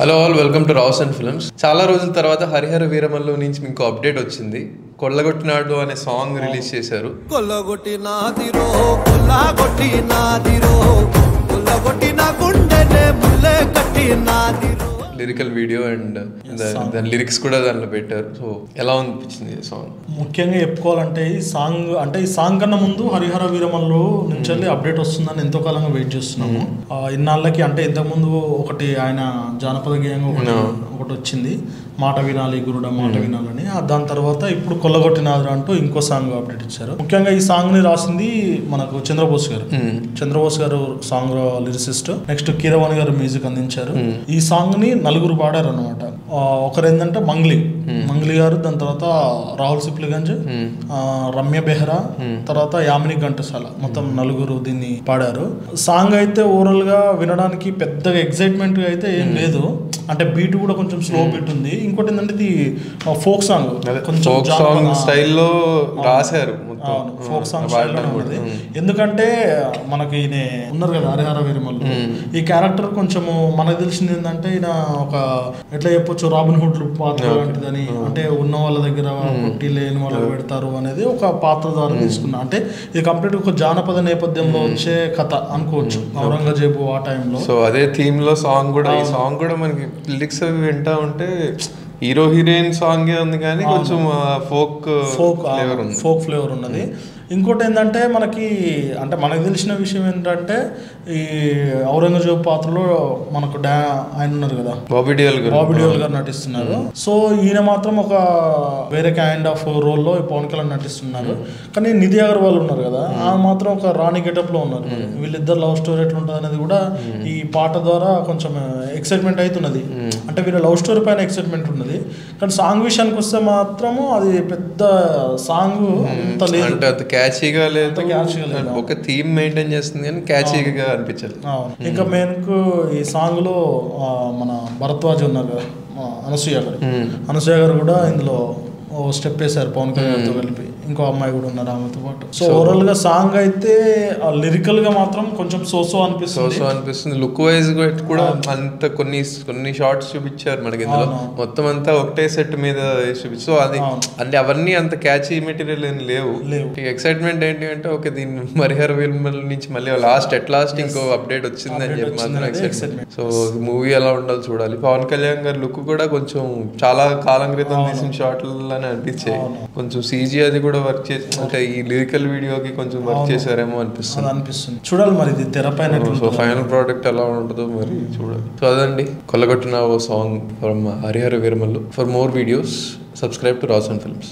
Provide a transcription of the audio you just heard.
Hello all, welcome to రావ్స్ and films. చాలా రోజుల తర్వాత హరిహర వీరమల్లు నుంచి మీకు అప్డేట్ వచ్చింది. కొల్లగొట్టినాడు అనే సాంగ్ రిలీజ్ చేశారు. కొల్లగొట్టినాదిరో కొల్లగొట్టినాదిరో కొల్లగొట్టిన గుండెనే ముల్లే కట్టినాదిరో లిరికల్ వీడియో అండ్ దాని లిరిక్స్ కూడా దాంట్లో పెట్టారు. సో ఎలా అనిపించింది ఈ సాంగ్? ముఖ్యంగా చెప్పుకోవాలంటే ఈ సాంగ్ కన్నా ముందు హరిహర వీరమల్లు నుంచి అప్డేట్ వస్తుందని ఎంతో కాలంగా వెయిట్ చేస్తున్నాము. ఇన్నాళ్ళకి అంటే ఇంతకుముందు ఒకటి ఆయన జానపద గేయం ఒకటి వచ్చింది, మాట వినాలి గురుడ మాట వినాలని. దాని తర్వాత ఇప్పుడు కొల్లగొట్టినారు అంటూ ఇంకో సాంగ్ అప్డేట్ ఇచ్చారు. ముఖ్యంగా ఈ సాంగ్ ని రాసింది మనకు చంద్రబోస్ గారు సాంగ్ లిరిసిస్ట్. నెక్స్ట్ కీరవాణి గారు మ్యూజిక్ అందించారు. ఈ సాంగ్ ని నలుగురు పాడారు అనమాట. ఒకరు ఏంటంటే మంగ్లీ గారు, దాని తర్వాత రాహుల్ సిప్లిగంజ్, రమ్య బెహ్రా, తర్వాత యామిని ఘంటసాల, మొత్తం నలుగురు దీన్ని పాడారు. సాంగ్ అయితే ఓవరాల్ గా వినడానికి పెద్దగా ఎక్సైట్మెంట్ అయితే ఏం లేదు. అంటే బీట్ కూడా కొంచెం స్లో బీట్ ఉంది. ఇంకోటి ఏంటంటే ఇది ఫోక్ సాంగ్, కొంచెం స్టైల్లో రాశారు. ఫోక్ సాంగ్ ఉన్నది. ఎందుకంటే మనకి ఈయన ఉన్నారు కదా హరిహర వీరమల్లు, ఈ క్యారెక్టర్ కొంచెము మనకు తెలిసింది ఏంటంటే ఈయన ఒక ఎట్లా చెప్పొచ్చు రాబిన్ హుడ్ పాత్ర లాంటిదని. అంటే ఉన్న వాళ్ళ దగ్గర కొట్టి లేని వాళ్ళు పెడతారు అనేది ఒక పాత్ర ద్వారా తీసుకున్నా. అంటే ఇది కంప్లీట్ ఒక జానపద నేపథ్యంలో వచ్చే కథ అనుకోవచ్చు, ఔరంగజేబు ఆ టైంలో. సో అదే థీమ్ లో సాంగ్ కూడా, ఈ సాంగ్ కూడా మనకి లిరిక్స్ అవి వింటా ఉంటే హీరో హీరోయిన్ సాంగ్ ఉంది కానీ కొంచెం ఫోక్ ఫ్లేవర్ ఉన్నది. ఇంకోటి ఏంటంటే మనకు తెలిసిన విషయం ఏంటంటే ఈ ఔరంగజేబు పాత్రలో మనకు ఆయన ఉన్నారు కదా, బాబీ డియోల్ గారు నటిస్తున్నారు. సో ఈయన మాత్రం ఒక వేరే కైండ్ ఆఫ్ రోల్లో పవన్ కళ్యాణ్ నటిస్తున్నారు. కానీ నిధి అగర్వాల్ ఉన్నారు కదా, ఆ మాత్రం ఒక రాణి గెటప్ లో ఉన్నారు. వీళ్ళిద్దరు లవ్ స్టోరీ ఎట్లా ఉంటుంది అనేది కూడా ఈ పాట ద్వారా కొంచెం ఎక్సైట్మెంట్ అవుతున్నది. అంటే వీళ్ళ లవ్ స్టోరీ పైన ఎక్సైట్మెంట్ ఉన్నది. కానీ సాంగ్ విషయానికి వస్తే మాత్రము అది పెద్ద సాంగ్ అంత లేదు, క్యాచీగా లేదు. ఒక థీమ్ మెయింటైన్ చేస్తుంది కానీ క్యాచీగా అనిపించాలి. ఇంకా మెయిన్కు ఈ సాంగ్ లో మన భరద్వాజ్ ఉన్నారు కదా, అనసూయ గారు కూడా ఇందులో స్టెప్ వేశారు పవన్ కళ్యాణ్ గారితో కలిపి. ఇంకో అమ్మాయి కూడా ఉన్నారు ఆమెతో పాటు. సో ఓవరాల్ గా సాంగ్ అయితే లిరికల్ గా మాత్రం కొంచెం సోసో అనిపిస్తుంది. లుక్ వైజ్ కూడా అంత కొన్ని షార్ట్స్ చూపించారు మనకి ఇందులో. మొత్తం అంతా ఒకటే సెట్ మీద చూపించారు. సో అది అంటే అవన్నీ అంత క్యాచీ మెటీరియల్ ఏం లేవు. ఎక్సైట్మెంట్ ఏంటి అంటే ఓకే, దీన్ని హరిహర వీరమల్లు నుంచి మళ్ళీ లాస్ట్ ఇంకో అప్డేట్ వచ్చింది అని చెప్పి మాత్రం ఎక్సైట్మెంట్. సో మూవీ ఎలా ఉండాలో చూడాలి. పవన్ కళ్యాణ్ గారి లుక్ కూడా కొంచెం చాలా కాలం క్రితం తీసిన షార్ట్లనే అనిపించాయి. కొంచెం సీజీ అది కూడా వర్క్ చేసి, అంటే ఈ లిరికల్ వీడియోకి కొంచెం వర్క్ చేశారేమో అనిపిస్తుంది. చూడాలి మరి ఇది తెరపైన. సో ఫైనల్ ప్రోడక్ట్ ఎలా ఉంటుందో మరి చూడాలి. సో అదండి కొల్లగొట్టిన ఓ song from Harihara Veeramallu. For more videos subscribe to రావ్స్ అండ్ ఫిల్మ్స్.